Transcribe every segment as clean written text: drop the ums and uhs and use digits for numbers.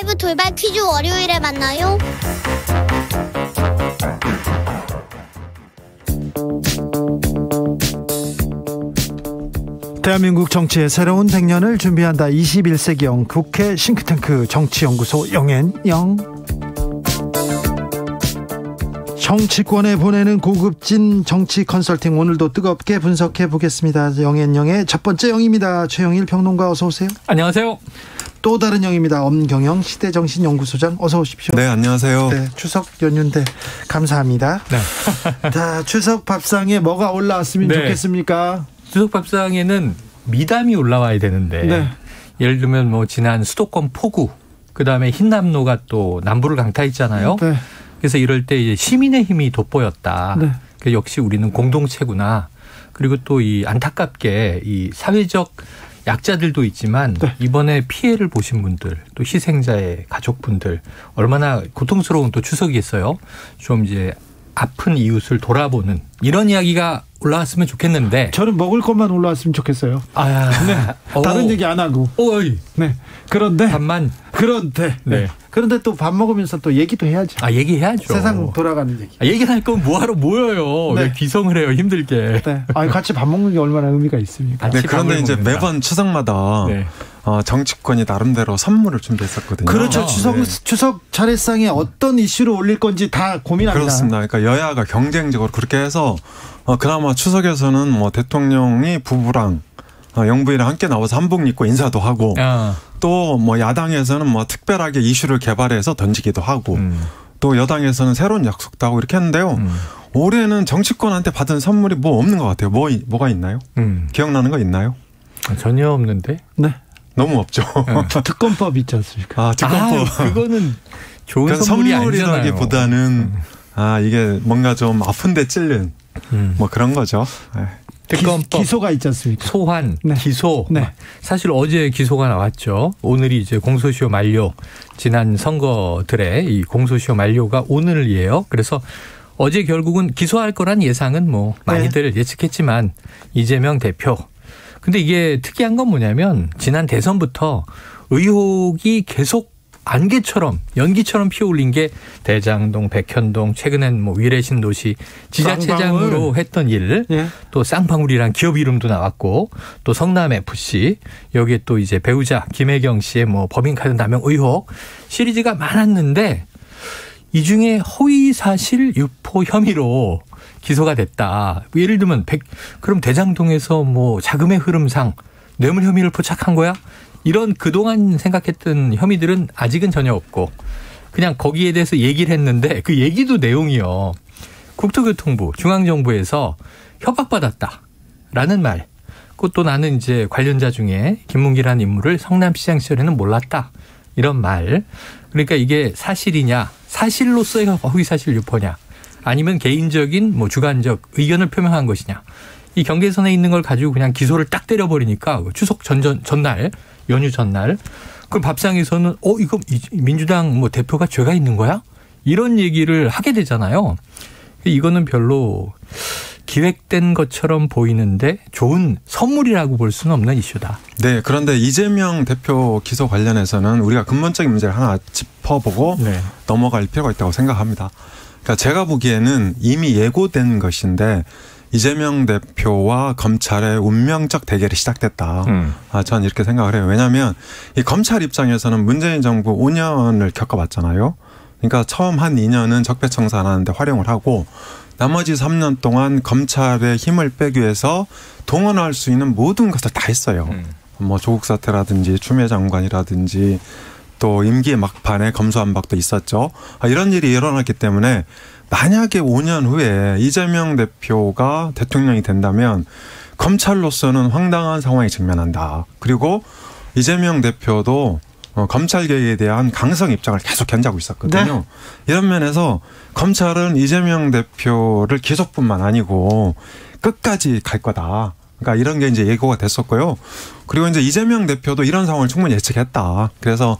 5 돌발 퀴즈 월요일에 만나요. 대한민국 정치의 새로운 100년을 준비한다. 21세기형 국회 싱크탱크 정치연구소 영앤영. 정치권에 보내는 고급진 정치 컨설팅, 오늘도 뜨겁게 분석해 보겠습니다. 영앤영의 첫 번째 영입니다. 최영일 평론가, 어서 오세요. 안녕하세요. 또 다른 영입니다. 엄경영 시대정신연구소장, 어서 오십시오. 네, 안녕하세요. 네, 추석 연휴인데 감사합니다. 네. 자, 추석 밥상에 뭐가 올라왔으면 좋겠습니까? 추석 밥상에는 미담이 올라와야 되는데, 네. 예를 들면 뭐 지난 수도권 폭우, 그다음에 흰남노가 또 남부를 강타했잖아요. 네. 그래서 이럴 때 이제 시민의 힘이 돋보였다. 네. 그 역시 우리는 공동체구나. 그리고 또 이 안타깝게 이 사회적 약자들도 있지만, 네. 이번에 피해를 보신 분들, 또 희생자의 가족분들, 얼마나 고통스러운 또 추석이겠어요. 좀 이제 아픈 이웃을 돌아보는 이런 이야기가 올라왔으면 좋겠는데, 저는 먹을 것만 올라왔으면 좋겠어요. 네. 다른 얘기 안 하고. 네. 그런데 네. 그런데 또 밥 먹으면서 또 얘기도 해야죠. 얘기해야죠. 세상 돌아가는 얘기. 얘기할 거면 뭐하러 모여요. 네. 왜 귀성을 해요, 힘들게. 네. 같이 밥 먹는 게 얼마나 의미가 있습니까? 네, 그런데 이제 먹는다. 매번 추석마다 네. 정치권이 나름대로 선물을 준비했었거든요. 그렇죠. 네. 추석 차례상에 어떤 이슈를 올릴 건지 다 고민합니다. 그렇습니다. 그러니까 여야가 경쟁적으로 그렇게 해서 그나마 추석에서는 뭐 대통령이 부부랑 영부인이랑 함께 나와서 한복 입고 인사도 하고, 또 뭐 야당에서는 뭐 특별하게 이슈를 개발해서 던지기도 하고, 또 여당에서는 새로운 약속도 하고 이렇게 했는데요. 올해는 정치권한테 받은 선물이 뭐 없는 것 같아요. 뭐가 있나요? 기억나는 거 있나요? 전혀 없는데. 네. 너무 없죠. 특검법 있지 않습니까? 특검법. 그거는 좋은 선물이 아니잖아요. 선물이라기보다는 이게 뭔가 좀 아픈데 찔른 뭐 그런 거죠. 네. 특검법, 기소가 있지 않습니까? 소환, 네. 기소. 네. 사실 어제 기소가 나왔죠. 오늘이 이제 공소시효 만료. 지난 선거들의 이 공소시효 만료가 오늘이에요. 그래서 어제 결국은 기소할 거란 예상은 뭐 많이들 예측했지만, 이재명 대표. 근데 이게 특이한 건 뭐냐면, 지난 대선부터 의혹이 계속 안개처럼, 연기처럼 피어올린 게 대장동, 백현동, 최근엔 뭐 위례신도시 지자체장으로 했던 일, 또 쌍방울이란 기업 이름도 나왔고, 또 성남FC, 여기에 또 이제 배우자 김혜경 씨의 뭐 법인카드 남용 의혹 시리즈가 많았는데, 이 중에 허위사실 유포 혐의로 기소가 됐다. 예를 들면 그럼 대장동에서 뭐 자금의 흐름상 뇌물 혐의를 포착한 거야? 이런 그동안 생각했던 혐의들은 아직은 전혀 없고, 그냥 거기에 대해서 얘기를 했는데, 그 얘기도 내용이요. 국토교통부, 중앙정부에서 협박받았다라는 말. 그것도 나는 이제 관련자 중에 김문기라는 인물을 성남시장 시절에는 몰랐다. 이런 말. 그러니까 이게 사실이냐, 사실로서의 허위사실 유포냐, 아니면 개인적인 뭐 주관적 의견을 표명한 것이냐. 이 경계선에 있는 걸 가지고 그냥 기소를 딱 때려버리니까 추석 전날, 연휴 전날, 그럼 밥상에서는 이거 민주당 뭐 대표가 죄가 있는 거야? 이런 얘기를 하게 되잖아요. 이거는 별로 기획된 것처럼 보이는데 좋은 선물이라고 볼 수는 없는 이슈다. 네, 그런데 이재명 대표 기소 관련해서는 우리가 근본적인 문제를 하나 짚어보고 넘어갈 필요가 있다고 생각합니다. 그러니까 제가 보기에는 이미 예고된 것인데, 이재명 대표와 검찰의 운명적 대결이 시작됐다. 저는 이렇게 생각을 해요. 왜냐하면 이 검찰 입장에서는 문재인 정부 5년을 겪어봤잖아요. 그러니까 처음 한 2년은 적폐청산 하는데 활용을 하고, 나머지 3년 동안 검찰의 힘을 빼기 위해서 동원할 수 있는 모든 것을 다 했어요. 뭐 조국 사태라든지 추미애 장관이라든지 또 임기 막판에 검수완박도 있었죠. 이런 일이 일어났기 때문에 만약에 5년 후에 이재명 대표가 대통령이 된다면 검찰로서는 황당한 상황에 직면한다. 그리고 이재명 대표도 검찰 개혁에 대한 강성 입장을 계속 견지하고 있었거든요. 네. 이런 면에서 검찰은 이재명 대표를 기소뿐만 아니고 끝까지 갈 거다. 그러니까 이런 게 이제 예고가 됐었고요. 그리고 이제 이재명 대표도 이런 상황을 충분히 예측했다. 그래서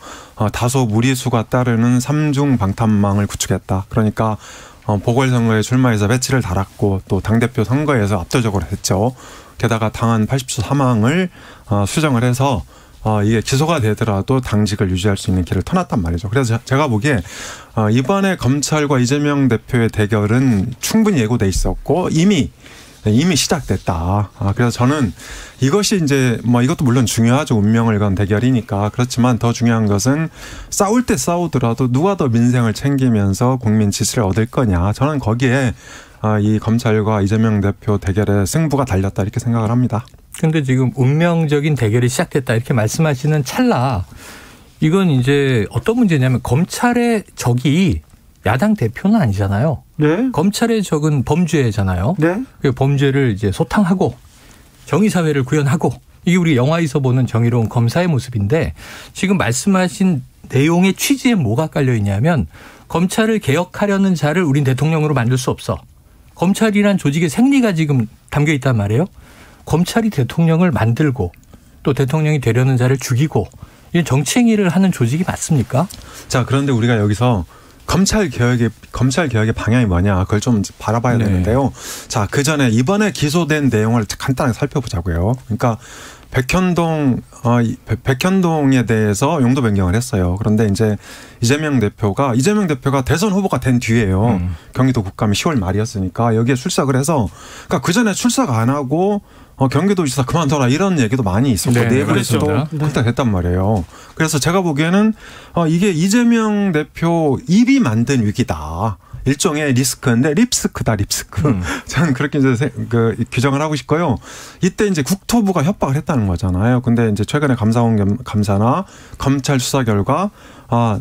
다소 무리수가 따르는 삼중 방탄망을 구축했다. 그러니까 보궐선거에 출마해서 배치를 달았고, 또 당대표 선거에서 압도적으로 했죠. 게다가 당한 80수 사망을 수정을 해서 이게 기소가 되더라도 당직을 유지할 수 있는 길을 터놨단 말이죠. 그래서 제가 보기에 이번에 검찰과 이재명 대표의 대결은 충분히 예고돼 있었고 이미 시작됐다. 그래서 저는 이것이 이제 이것도 물론 중요하죠. 운명을 건 대결이니까. 그렇지만 더 중요한 것은 싸울 때 싸우더라도 누가 더 민생을 챙기면서 국민 지지를 얻을 거냐. 저는 거기에 이 검찰과 이재명 대표 대결의 승부가 달렸다 이렇게 생각을 합니다. 그런데 지금 운명적인 대결이 시작됐다 이렇게 말씀하시는 찰나 이건 이제 어떤 문제냐면 검찰의 적이 야당 대표는 아니잖아요. 네. 검찰의 적은 범죄잖아요. 네. 그 범죄를 이제 소탕하고 정의사회를 구현하고 이게 우리 영화에서 보는 정의로운 검사의 모습인데 지금 말씀하신 내용의 취지에 뭐가 깔려 있냐면 검찰을 개혁하려는 자를 우린 대통령으로 만들 수 없어. 검찰이란 조직의 생리가 지금 담겨 있단 말이에요. 검찰이 대통령을 만들고 또 대통령이 되려는 자를 죽이고 이런 정치 행위를 하는 조직이 맞습니까? 자, 그런데 우리가 여기서 검찰 개혁의 방향이 뭐냐 그걸 좀 바라봐야 되는데요. 자, 그 전에 이번에 기소된 내용을 간단하게 살펴보자고요. 그러니까 백현동에 대해서 용도 변경을 했어요. 그런데 이제 이재명 대표가 대선 후보가 된 뒤에요. 경기도 국감이 10월 말이었으니까 여기에 출석을 해서 그러니까 그 전에 출석 안 하고 경기도지사 그만둬라 이런 얘기도 많이 있었고 내부에서도 그렇게 됐단 말이에요. 그래서 제가 보기에는 이게 이재명 대표 입이 만든 위기다. 일종의 리스크인데 립스크다. 저는 그렇게 이제 규정을 하고 싶고요. 이때 이제 국토부가 협박을 했다는 거잖아요. 근데 이제 최근에 감사원 감사나 검찰 수사 결과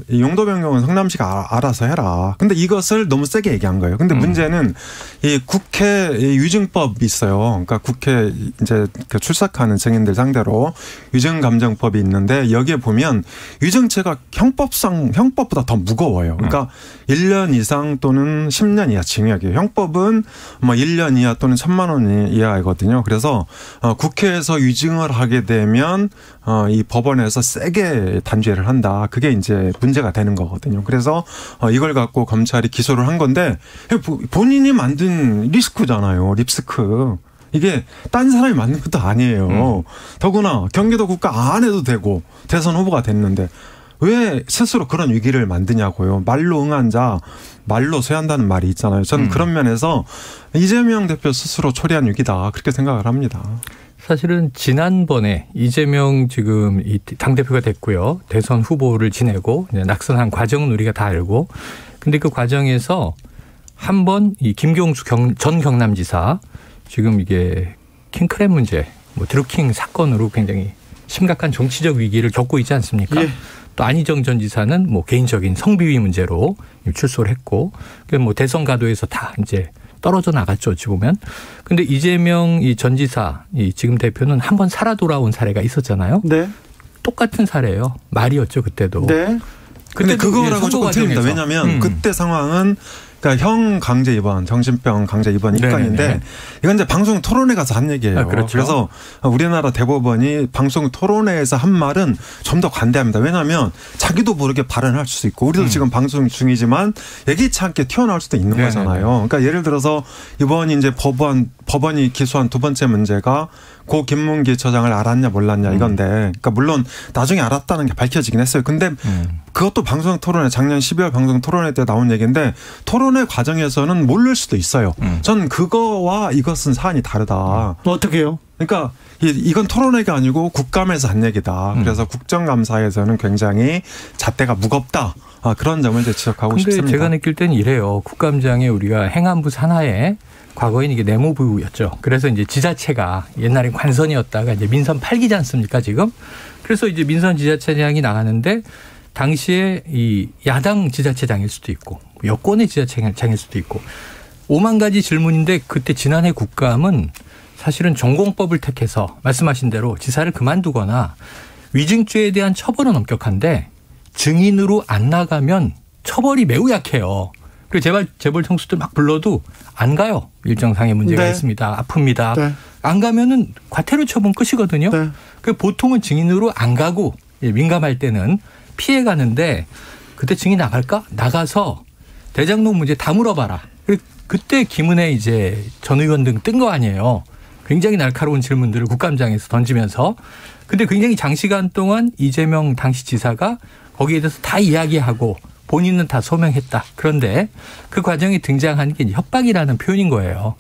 이 용도 변경은 성남시가 알아서 해라. 근데 이것을 너무 세게 얘기한 거예요. 근데 문제는 이 국회 위증법이 있어요. 그러니까 국회 이제 출석하는 증인들 상대로 위증감정법이 있는데 여기에 보면 위증죄가 형법보다 더 무거워요. 그러니까 1년 이상 또는 10년 이하 징역이에요. 형법은 1년 이하 또는 1,000만 원 이하이거든요. 그래서 국회에서 위증을 하게 되면 이 법원에서 세게 단죄를 한다. 그게 이제 문제가 되는 거거든요. 그래서 이걸 갖고 검찰이 기소를 한 건데 본인이 만든 리스크잖아요. 립스크. 이게 딴 사람이 만든 것도 아니에요. 더구나 경기도 국가 안 해도 되고 대선 후보가 됐는데 왜 스스로 그런 위기를 만드냐고요. 말로 응한 자 말로 쇠한다는 말이 있잖아요. 저는 그런 면에서 이재명 대표 스스로 초래한 위기다. 그렇게 생각을 합니다. 사실은 지난번에 이재명 지금 이 당대표가 됐고요. 대선 후보를 지내고 낙선한 과정은 우리가 다 알고. 근데 그 과정에서 한 번 이 김경수 전 경남지사 지금 이게 킹크랩 문제, 드루킹 사건으로 굉장히 심각한 정치적 위기를 겪고 있지 않습니까? 예. 또 안희정 전 지사는 개인적인 성비위 문제로 출소를 했고, 대선 가도에서 다 이제 떨어져 나갔죠, 어찌 보면. 근데 이재명 전 지사, 지금 대표는 한 번 살아 돌아온 사례가 있었잖아요. 네. 똑같은 사례예요. 말이었죠, 그때도. 네. 근데 그거랑은 조금 틀립니다. 왜냐하면 그때 상황은 그러니까 형 강제 입원, 정신병 강제 입원 입건인데 네네. 이건 이제 방송 토론회 가서 한 얘기예요. 그렇죠. 그래서 우리나라 대법원이 방송 토론회에서 한 말은 좀 더 관대합니다. 왜냐하면 자기도 모르게 발언할 수 있고 우리도 지금 방송 중이지만 예기치 않게 튀어나올 수도 있는 네네. 거잖아요. 그러니까 예를 들어서 이번 이제 법원이 기소한 두 번째 문제가 고 김문기 처장을 알았냐 몰랐냐 이건데 그러니까 물론 나중에 알았다는 게 밝혀지긴 했어요. 근데 그것도 방송 토론회 작년 12월 방송 토론회 때 나온 얘기인데 토론회 과정에서는 모를 수도 있어요. 전 그거와 이것은 사안이 다르다. 어떻게요? 그러니까 이건 토론회가 아니고 국감에서 한 얘기다. 그래서 국정감사에서는 굉장히 잣대가 무겁다. 그런 점을 이제 지적하고 싶습니다. 근데 제가 느낄 때는 이래요. 국감장에 우리가 행안부 산하에 과거에는 이게 내무부였죠. 그래서 이제 지자체가 옛날엔 관선이었다가 이제 민선 8기지 않습니까 지금? 그래서 이제 민선 지자체장이 나가는데 당시에 이 야당 지자체장일 수도 있고 여권의 지자체장일 수도 있고 5만 가지 질문인데 그때 지난해 국감은 사실은 전공법을 택해서 말씀하신 대로 지사를 그만두거나 위증죄에 대한 처벌은 엄격한데 증인으로 안 나가면 처벌이 매우 약해요. 그리고 재벌 총수들 막 불러도 안 가요. 일정상의 문제가 네. 있습니다. 아픕니다. 네. 안 가면은 과태료 처분 끝이거든요. 네. 그 보통은 증인으로 안 가고 민감할 때는 피해 가는데 그때 증인 나갈까? 나가서 대장동 문제 다 물어봐라. 그때 김은혜 이제 전 의원 등 뜬 거 아니에요. 굉장히 날카로운 질문들을 국감장에서 던지면서 근데 굉장히 장시간 동안 이재명 당시 지사가 거기에 대해서 다 이야기하고 본인은 다 소명했다. 그런데 그 과정에 등장한 게 협박이라는 표현인 거예요.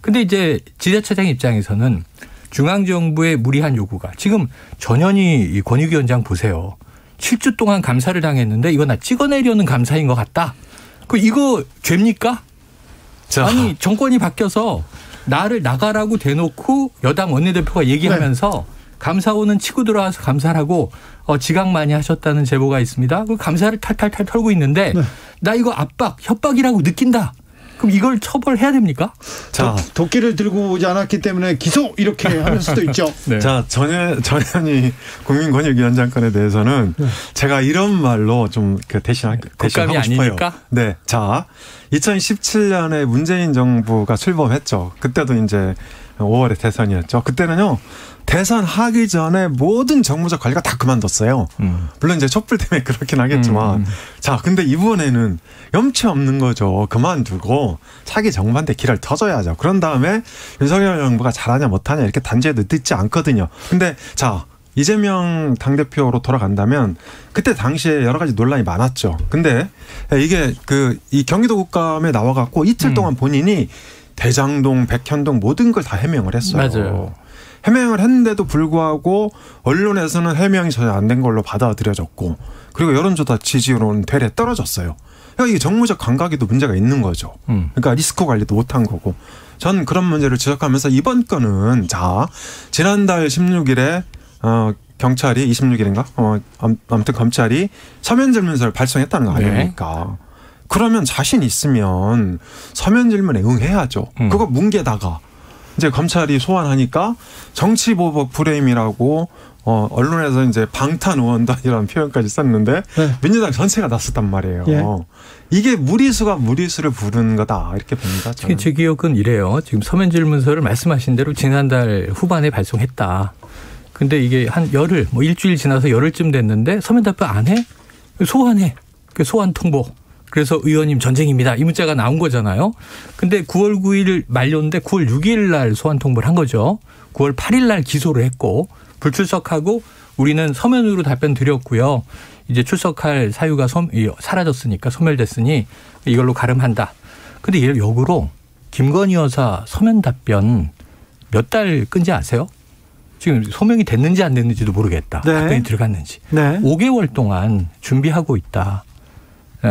근데 이제 지자체장 입장에서는 중앙정부의 무리한 요구가 지금 전현희 권익위원장 보세요. 7주 동안 감사를 당했는데 이거 나 찍어내려는 감사인 것 같다. 이거 죄입니까? 자. 아니 정권이 바뀌어서 나를 나가라고 대놓고 여당 원내대표가 얘기하면서 감사원은 치고 들어와서 감사를 하고 지각 많이 하셨다는 제보가 있습니다. 그 감사를 탈탈탈 털고 있는데 나 이거 압박, 협박이라고 느낀다. 그럼 이걸 처벌해야 됩니까? 자, 도끼를 들고 오지 않았기 때문에 기소 이렇게 하는 수도 있죠. 네. 자, 전현희 국민권익위원장 건에 대해서는 제가 이런 말로 좀 대신하고 국감이 싶어요. 아니니까? 네, 자, 2017년에 문재인 정부가 출범했죠. 그때도 이제 5월에 대선이었죠. 그때는요. 대선 하기 전에 모든 정무적 관리가 다 그만뒀어요. 물론 이제 촛불 때문에 그렇긴 하겠지만. 자, 근데 이번에는 염치 없는 거죠. 그만두고 차기 정부한테 길을 터줘야죠. 그런 다음에 윤석열 정부가 잘하냐 못하냐 이렇게 단죄도 듣지 않거든요. 근데 자, 이재명 당대표로 돌아간다면 그때 당시에 여러 가지 논란이 많았죠. 근데 이게 이 경기도 국감에 나와갖고 이틀 동안 본인이 대장동, 백현동 모든 걸 다 해명을 했어요. 맞아요. 해명을 했는데도 불구하고 언론에서는 해명이 전혀 안 된 걸로 받아들여졌고 그리고 여론조사 지지율은 되레 떨어졌어요. 그러니까 이게 정무적 감각에도 문제가 있는 거죠. 그러니까 리스크 관리도 못한 거고. 전 그런 문제를 지적하면서 이번 건은 자 지난달 16일에 경찰이 26일인가? 아무튼 검찰이 서면 질문서를 발송했다는 거 아닙니까? 네. 그러면 자신 있으면 서면 질문에 응해야죠. 그거 뭉개다가 이제 검찰이 소환하니까 정치보복 프레임이라고 언론에서 이제 방탄의원단이라는 표현까지 썼는데 민주당 전체가 나섰단 말이에요. 예. 이게 무리수가 무리수를 부르는 거다 이렇게 봅니다. 저는. 제 기억은 이래요. 지금 서면 질문서를 말씀하신 대로 지난달 후반에 발송했다. 근데 이게 한 열흘, 일주일 지나서 열흘쯤 됐는데 서면 답변 안 해? 소환해. 소환 통보. 그래서 의원님 전쟁입니다. 이 문자가 나온 거잖아요. 근데 9월 9일 만료인데 9월 6일 날 소환 통보를 한 거죠. 9월 8일 날 기소를 했고 불출석하고 우리는 서면으로 답변 드렸고요. 이제 출석할 사유가 사라졌으니까 소멸됐으니 이걸로 가름한다. 근데 얘를 역으로 김건희 여사 서면 답변 몇 달 끈지 아세요? 지금 소명이 됐는지 안 됐는지도 모르겠다. 네. 답변이 들어갔는지. 네. 5개월 동안 준비하고 있다.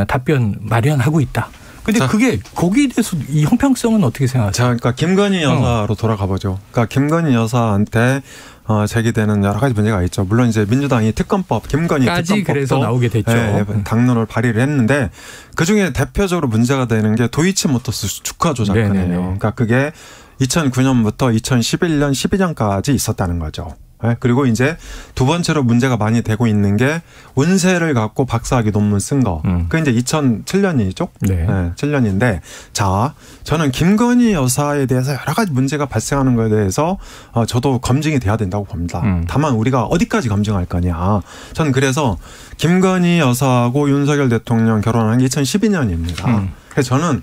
답변 마련하고 있다. 근데 그게 거기에 대해서 이 형평성은 어떻게 생각하세요? 자, 그러니까 김건희 여사로 돌아가 보죠. 그러니까 김건희 여사한테 제기되는 여러 가지 문제가 있죠. 물론 이제 민주당이 특검법, 김건희 특검법도 그래서 나오게 됐죠. 당론을 발의를 했는데 그 중에 대표적으로 문제가 되는 게 도이치모터스 주가 조작권이에요. 그러니까 그게 2009년부터 2011년, 12년까지 있었다는 거죠. 그리고 이제 두 번째로 문제가 많이 되고 있는 게 운세를 갖고 박사학위 논문 쓴 거. 그게 이제 2007년이죠. 네. 7년인데 자, 저는 김건희 여사에 대해서 여러 가지 문제가 발생하는 거에 대해서 저도 검증이 돼야 된다고 봅니다. 다만 우리가 어디까지 검증할 거냐. 저는 그래서 김건희 여사하고 윤석열 대통령 결혼한 게 2012년입니다. 그래서 저는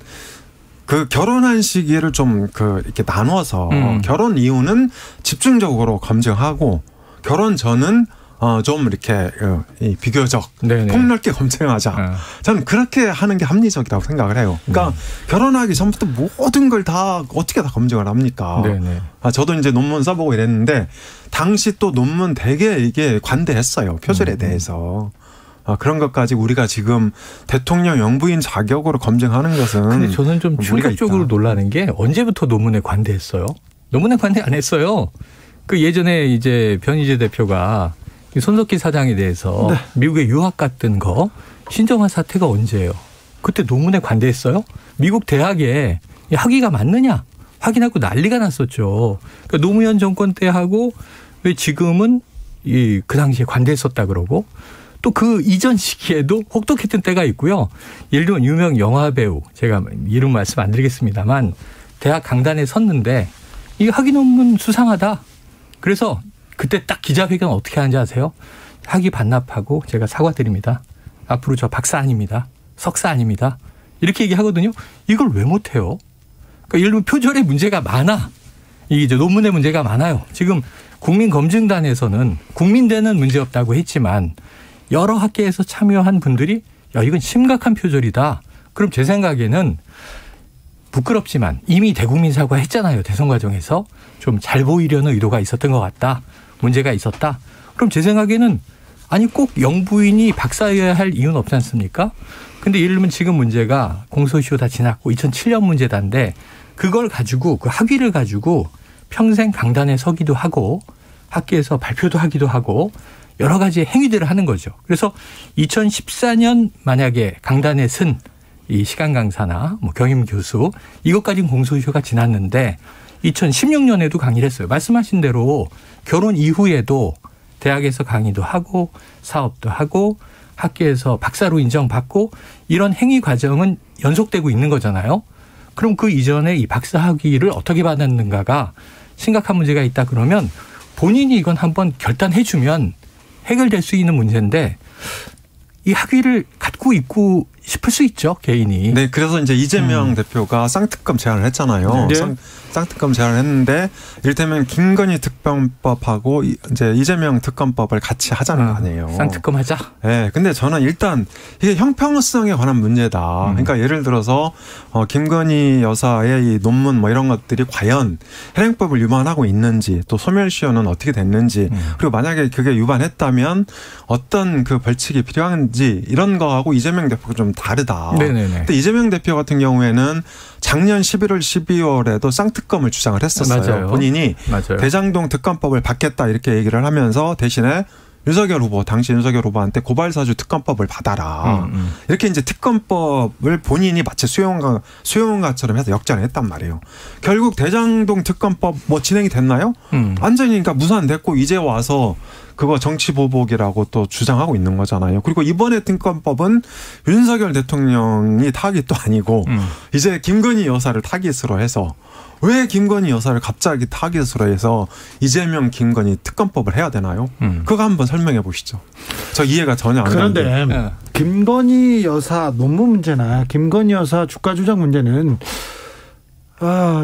그 결혼한 시기를 좀 이렇게 나눠서 결혼 이후는 집중적으로 검증하고 결혼 전은 좀 이렇게 비교적 폭넓게 검증하자. 저는 그렇게 하는 게 합리적이라고 생각을 해요. 그러니까 결혼하기 전부터 모든 걸 다 어떻게 다 검증을 합니까? 저도 이제 논문 써보고 이랬는데 당시 또 논문 되게 이게 관대했어요. 표절에 대해서. 그런 것까지 우리가 지금 대통령 영부인 자격으로 검증하는 것은. 근데 저는 좀 충격적으로 놀라는 게 언제부터 논문에 관대했어요? 논문에 관대 안 했어요. 예전에 이제 변희재 대표가 손석희 사장에 대해서 미국에 유학 갔던 거 신정한 사태가 언제예요? 그때 논문에 관대했어요? 미국 대학에 학위가 맞느냐? 확인하고 난리가 났었죠. 그러니까 노무현 정권 때 하고 왜 지금은 그 당시에 관대했었다 그러고 또 그 이전 시기에도 혹독했던 때가 있고요. 예를 들면 유명 영화배우, 제가 이름 말씀 안 드리겠습니다만 대학 강단에 섰는데 이 학위 논문 수상하다. 그래서 그때 딱 기자회견 어떻게 하는지 아세요? 학위 반납하고 제가 사과드립니다. 앞으로 저 박사 아닙니다. 석사 아닙니다. 이렇게 얘기하거든요. 이걸 왜 못해요? 그러니까 예를 들면 표절에 문제가 많아. 이게 이제 논문의 문제가 많아요. 지금 국민검증단에서는 국민대는 문제없다고 했지만 여러 학계에서 참여한 분들이 야, 이건 심각한 표절이다. 그럼 제 생각에는 부끄럽지만 이미 대국민 사과했잖아요. 대선 과정에서 좀 잘 보이려는 의도가 있었던 것 같다. 문제가 있었다. 그럼 제 생각에는 아니 꼭 영부인이 박사여야 할 이유는 없지 않습니까? 근데 예를 들면 지금 문제가 공소시효 다 지났고 2007년 문제다인데 그걸 가지고 그 학위를 가지고 평생 강단에 서기도 하고 학계에서 발표도 하기도 하고 여러 가지 행위들을 하는 거죠. 그래서 2014년 만약에 강단에 쓴 이 시간 강사나 뭐 경임 교수 이것까지는 공소시효가 지났는데 2016년에도 강의를 했어요. 말씀하신 대로 결혼 이후에도 대학에서 강의도 하고 사업도 하고 학계에서 박사로 인정받고 이런 행위 과정은 연속되고 있는 거잖아요. 그럼 그 이전에 이 박사 학위를 어떻게 받았는가가 심각한 문제가 있다 그러면 본인이 이건 한번 결단해 주면 해결될 수 있는 문제인데 이 학위를 갖고 있고 싶을 수 있죠, 개인이. 네, 그래서 이제 이재명 대표가 쌍특검 제안을 했잖아요. 네. 쌍특검 제안을 했는데 이를테면 김건희 특검법하고 이제 이재명 특검법을 같이 하자는 거 아니에요. 쌍특검 하자. 네, 근데 저는 일단 이게 형평성에 관한 문제다. 그러니까 예를 들어서 김건희 여사의 이 논문 뭐 이런 것들이 과연 현행법을 위반하고 있는지 또 소멸시효는 어떻게 됐는지 그리고 만약에 그게 위반했다면 어떤 그 벌칙이 필요한지 이런 거하고 이재명 대표가 좀 다르다. 네네네. 근데 이재명 대표 같은 경우에는 작년 11월, 12월에도 쌍특검을 주장을 했었어요. 맞아요. 본인이 맞아요. 대장동 특검법을 받겠다 이렇게 얘기를 하면서 대신에 윤석열 후보, 당시 윤석열 후보한테 고발사주 특검법을 받아라. 이렇게 이제 특검법을 본인이 마치 수용가처럼 해서 역전을 했단 말이에요. 결국 대장동 특검법 뭐 진행이 됐나요? 완전히 그러니까 무산됐고 이제 와서 그거 정치 보복이라고 또 주장하고 있는 거잖아요. 그리고 이번에 특검법은 윤석열 대통령이 타깃도 아니고 이제 김건희 여사를 타깃으로 해서 왜 김건희 여사를 갑자기 타깃으로 해서 이재명 김건희 특검법을 해야 되나요? 그거 한번 설명해 보시죠. 저 이해가 전혀 안 가는데. 그런데 김건희 여사 논문 문제나 김건희 여사 주가 조작 문제는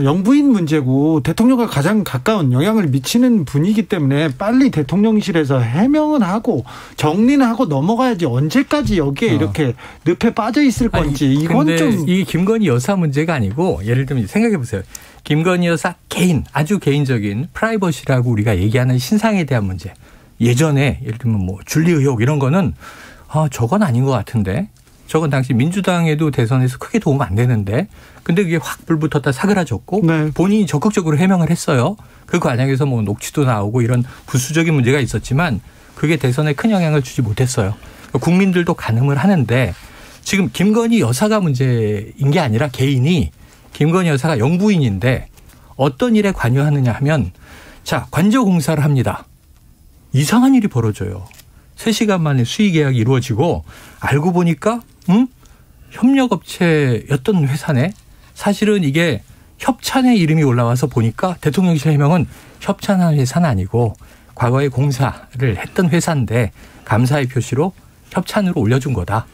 영부인 문제고 대통령과 가장 가까운 영향을 미치는 분이기 때문에 빨리 대통령실에서 해명은 하고 정리는 하고 넘어가야지 언제까지 여기에 이렇게 늪에 빠져 있을 건지. 아니, 이건 좀. 이 김건희 여사 문제가 아니고 예를 들면 생각해 보세요. 김건희 여사 개인 아주 개인적인 프라이버시라고 우리가 얘기하는 신상에 대한 문제. 예전에 예를 들면 뭐 줄리 의혹 이런 거는 저건 아닌 것 같은데. 저건 당시 민주당에도 대선에서 크게 도움 안 되는데 근데 그게 확 불붙었다 사그라졌고 네. 본인이 적극적으로 해명을 했어요. 그 과정에서 뭐 녹취도 나오고 이런 부수적인 문제가 있었지만 그게 대선에 큰 영향을 주지 못했어요. 국민들도 가늠을 하는데 지금 김건희 여사가 문제인 게 아니라 개인이 김건희 여사가 영부인인데 어떤 일에 관여하느냐 하면 자 관저공사를 합니다. 이상한 일이 벌어져요. 3시간 만에 수의 계약이 이루어지고 알고 보니까 협력업체였던 회사네. 사실은 이게 협찬의 이름이 올라와서 보니까 대통령실 해명은 협찬한 회사는 아니고 과거에 공사를 했던 회사인데 감사의 표시로 협찬으로 올려준 거다.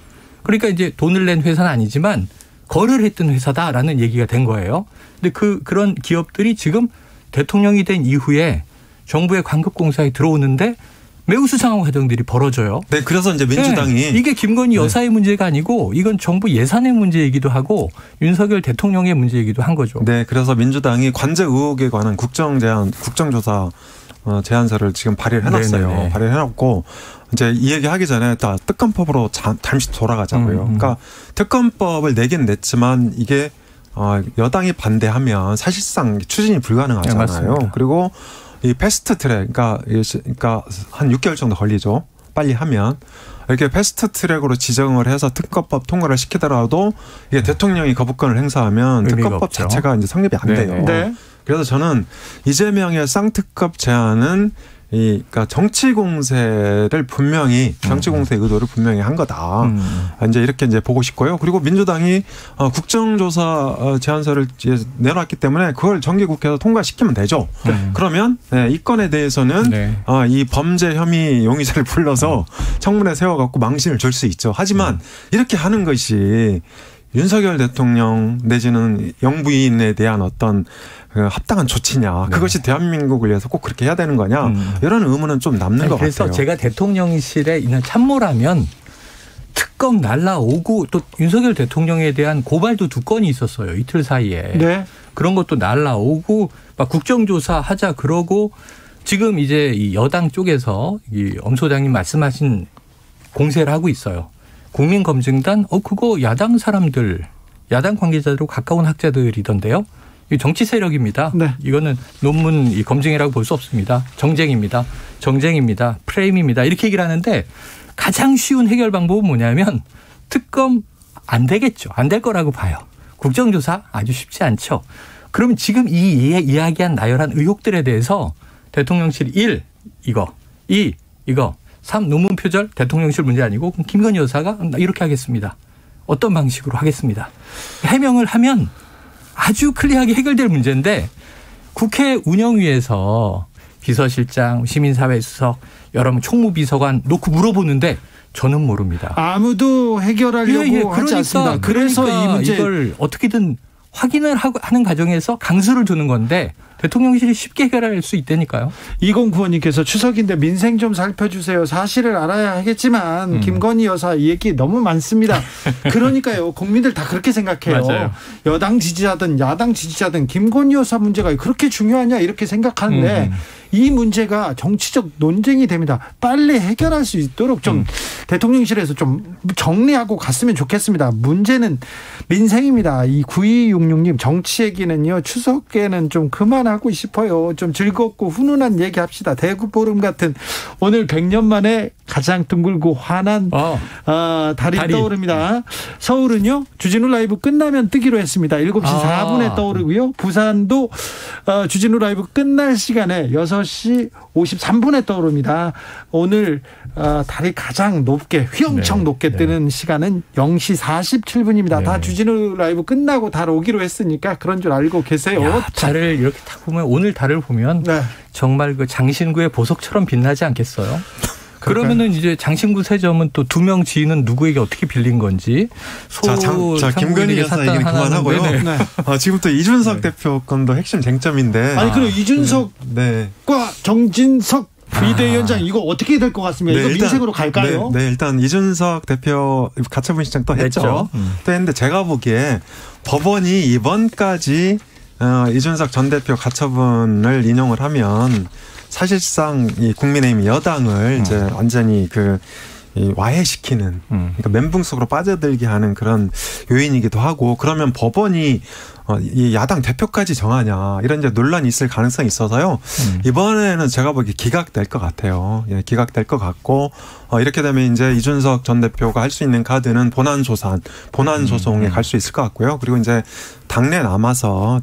그러니까 이제 돈을 낸 회사는 아니지만 거래를 했던 회사다라는 얘기가 된 거예요. 근데 그런 기업들이 지금 대통령이 된 이후에 정부의 관급공사에 들어오는데 매우 수상한 과정들이 벌어져요. 네, 그래서 이제 민주당이 네, 이게 김건희 여사의 문제가 아니고 이건 정부 예산의 문제이기도 하고 윤석열 대통령의 문제이기도 한 거죠. 네, 그래서 민주당이 관제 의혹에 관한 국정조사 제안서를 지금 발의를 해놨어요. 네네네. 발의를 해놨고 이제 이 얘기하기 전에 다 특검법으로 잠시 돌아가자고요. 그러니까 특검법을 내긴 냈지만 이게 여당이 반대하면 사실상 추진이 불가능하잖아요. 네, 그리고 이 패스트 트랙, 그러니까 한 6개월 정도 걸리죠. 빨리 하면. 이렇게 패스트 트랙으로 지정을 해서 특검법 통과를 시키더라도 이게 대통령이 거부권을 행사하면 특검법 없죠. 자체가 이제 성립이 안 돼요. 네. 그래서 저는 이재명의 쌍특검 제안은 그러니까 정치 공세를 분명히 정치 공세 의도를 분명히 한 거다. 이제 이렇게 이제 보고 싶고요. 그리고 민주당이 국정조사 제안서를 내놨기 때문에 그걸 정기국회에서 통과시키면 되죠. 그러면 이 건에 대해서는 이 범죄 혐의 용의자를 불러서 청문회 세워갖고 망신을 줄 수 있죠. 하지만 이렇게 하는 것이 윤석열 대통령 내지는 영부인에 대한 어떤 그 합당한 조치냐. 그것이 대한민국을 위해서 꼭 그렇게 해야 되는 거냐. 이런 의문은 좀 남는 것 그래서 같아요. 제가 대통령실에 있는 참모라면 특검 날라오고 또 윤석열 대통령에 대한 고발도 2건이 있었어요. 이틀 사이에. 네. 그런 것도 날라오고 막 국정조사 하자 그러고 지금 이제 이 여당 쪽에서 이 엄 소장님 말씀하신 공세를 하고 있어요. 국민검증단 그거 야당 사람들 야당 관계자들로 가까운 학자들이던데요. 이 정치 세력입니다. 네. 이거는 논문 이 검증이라고 볼 수 없습니다. 정쟁입니다. 프레임입니다. 이렇게 얘기를 하는데 가장 쉬운 해결 방법은 뭐냐면 특검 안 되겠죠. 안 될 거라고 봐요. 국정조사 아주 쉽지 않죠. 그럼 지금 이 이야기한 나열한 의혹들에 대해서 대통령실 1 이거 2 이거 3 논문 표절 대통령실 문제 아니고 김건희 여사가 이렇게 하겠습니다. 어떤 방식으로 하겠습니다. 해명을 하면 아주 클리어하게 해결될 문제인데 국회 운영위에서 비서실장, 시민사회 수석, 여러 총무비서관 놓고 물어보는데 저는 모릅니다. 아무도 해결하려고 하지 않습니다. 그래서 이 문제 이걸 어떻게든 확인을 하는 과정에서 강수를 두는 건데 대통령실이 쉽게 해결할 수 있다니까요. 2095님께서 추석인데 민생 좀 살펴주세요. 사실을 알아야 하겠지만 김건희 여사 얘기 너무 많습니다. 그러니까요. 국민들 다 그렇게 생각해요. 맞아요. 여당 지지자든 야당 지지자든 김건희 여사 문제가 그렇게 중요하냐 이렇게 생각하는데 이 문제가 정치적 논쟁이 됩니다. 빨리 해결할 수 있도록 좀 대통령실에서 좀 정리하고 갔으면 좋겠습니다. 문제는 민생입니다. 이 9266님 정치 얘기는요. 추석에는 좀 그만하고 싶어요. 좀 즐겁고 훈훈한 얘기합시다. 대구보름 같은 오늘 100년 만에 가장 둥글고 환한 달이 떠오릅니다. 서울은요. 주진우 라이브 끝나면 뜨기로 했습니다. 7시 4분에 떠오르고요. 부산도 주진우 라이브 끝날 시간에 6시 53분에 떠오릅니다. 오늘 달이 가장 높게 휘영청 높게 뜨는 시간은 0시 47분입니다. 다 주진우 라이브 끝나고 달 오기로 했으니까 그런 줄 알고 계세요. 야, 달을 이렇게 딱 보면 오늘 달을 보면 정말 그 장신구의 보석처럼 빛나지 않겠어요? 그러면은 이제 장신구 세점은 또 2명 지인은 누구에게 어떻게 빌린 건지. 자, 김건희 여사 얘기는 그만하고요. 지금부터 이준석 대표 건도 핵심 쟁점인데. 아니 그럼 이준석과 정진석 비대위원장 이거 어떻게 될 것 같습니다. 이거 민생으로 갈까요? 네, 일단 이준석 대표 가처분 신청 또 했죠. 또 했는데 제가 보기에 법원이 이번까지 이준석 전 대표 가처분을 인용을 하면 사실상 이 국민의힘 여당을 이제 완전히 이 와해시키는 그러니까 멘붕 속으로 빠져들게 하는 그런 요인이기도 하고 그러면 법원이 이 야당 대표까지 정하냐 이런 이제 논란이 있을 가능성이 있어서요. 이번에는 제가 보기에 기각될 것 같아요. 예, 기각될 것 같고 이렇게 되면 이제 이준석 전 대표가 할 수 있는 카드는 본안 소송에 갈 수 있을 것 같고요. 그리고 이제 당내 남아서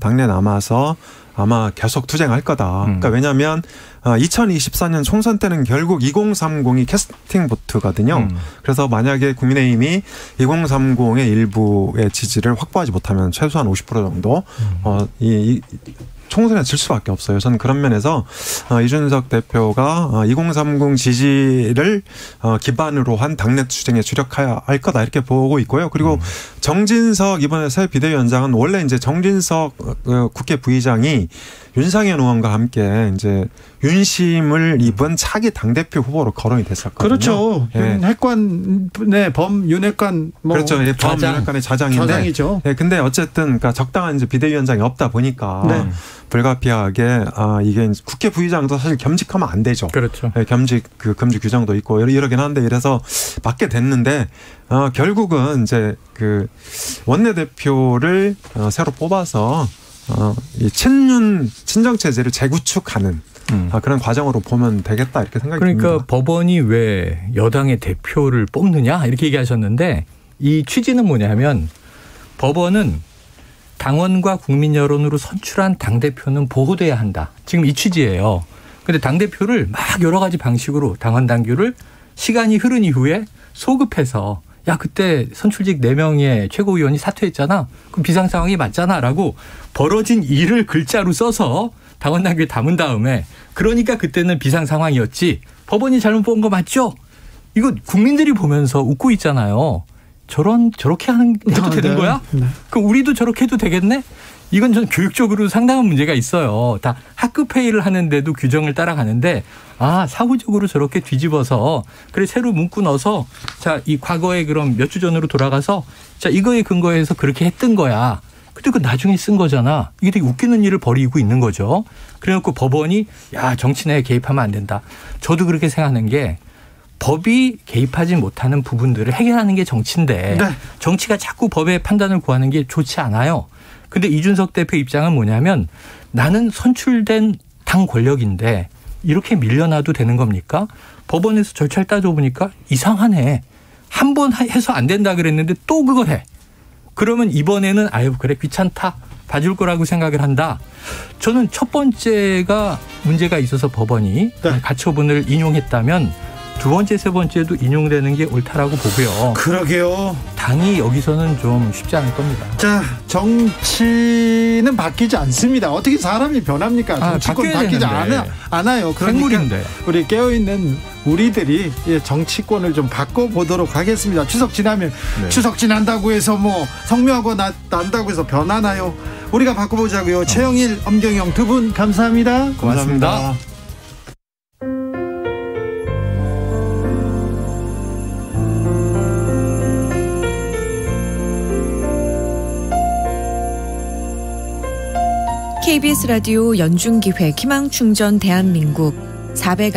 아마 계속 투쟁할 거다. 그러니까 왜냐하면 2024년 총선 때는 결국 2030이 캐스팅 보트거든요. 그래서 만약에 국민의힘이 2030의 일부의 지지를 확보하지 못하면 최소한 50% 정도 이 총선에 질 수밖에 없어요. 저는 그런 면에서 이준석 대표가 2030 지지를 기반으로 한 당내 투쟁에 주력해야 할 거다 이렇게 보고 있고요. 그리고 정진석 이번에 새 비대위원장은 원래 이제 정진석 국회 부의장이 윤상현 의원과 함께 이제 윤심을 입은 차기 당대표 후보로 거론이 됐었거든요. 그렇죠. 윤핵관의 윤핵관 그렇죠. 윤핵관의 자장이죠. 네, 근데 어쨌든 그러니까 적당한 이제 비대위원장이 없다 보니까 불가피하게 이게 국회 부의장도 사실 겸직하면 안 되죠. 그렇죠. 네, 금지 규정도 있고 이러긴 한데 이래서 맡게 됐는데 결국은 이제 그 원내대표를 새로 뽑아서 이 친정 체제를 재구축하는 그런 과정으로 보면 되겠다 이렇게 생각이 듭니다. 그러니까 법원이 왜 여당의 대표를 뽑느냐 이렇게 얘기하셨는데 이 취지는 뭐냐면 법원은 당원과 국민 여론으로 선출한 당대표는 보호돼야 한다. 지금 이 취지예요. 그런데 당대표를 막 여러 가지 방식으로 당원 당규를 시간이 흐른 이후에 소급해서 야 그때 선출직 4명의 최고위원이 사퇴했잖아. 그럼 비상 상황이 맞잖아 라고 벌어진 일을 글자로 써서 당원 당규에 담은 다음에 그러니까 그때는 비상 상황이었지. 법원이 잘못 본 거 맞죠? 이거 국민들이 보면서 웃고 있잖아요. 저렇게 해도 되는 거야? 네. 그럼 우리도 저렇게 해도 되겠네? 이건 전 교육적으로 상당한 문제가 있어요. 다 학급 회의를 하는데도 규정을 따라가는데 사후적으로 저렇게 뒤집어서 그래 새로 문구 넣어서 자, 이 과거에 그럼 몇 주 전으로 돌아가서 자, 이거에 근거해서 그렇게 했던 거야. 근데 그 나중에 쓴 거잖아. 이게 되게 웃기는 일을 벌이고 있는 거죠. 그래놓고 법원이 정치 내에 개입하면 안 된다. 저도 그렇게 생각하는 게 법이 개입하지 못하는 부분들을 해결하는 게 정치인데 네. 정치가 자꾸 법의 판단을 구하는 게 좋지 않아요. 근데 이준석 대표 입장은 뭐냐면 나는 선출된 당 권력인데 이렇게 밀려나도 되는 겁니까? 법원에서 절차를 따져보니까 이상하네. 한 번 해서 안 된다 그랬는데 또 그걸 해. 그러면 이번에는 그래 귀찮다. 봐줄 거라고 생각을 한다. 저는 첫 번째가 문제가 있어서 법원이 네. 가처분을 인용했다면 두 번째, 세 번째도 인용되는 게 옳다라고 보고요. 그러게요. 당이 여기서는 좀 쉽지 않을 겁니다. 자, 정치는 바뀌지 않습니다. 어떻게 사람이 변합니까? 정치권 바뀌지 않아요. 그러니까 생물인데. 우리 깨어있는 우리들이 정치권을 좀 바꿔보도록 하겠습니다. 추석 지나면 추석 지난다고 해서 성묘하고 난다고 해서 변하나요? 우리가 바꿔보자고요. 최영일, 엄경영 두 분 감사합니다. 고맙습니다. KBS 라디오 연중기획 희망충전 대한민국 490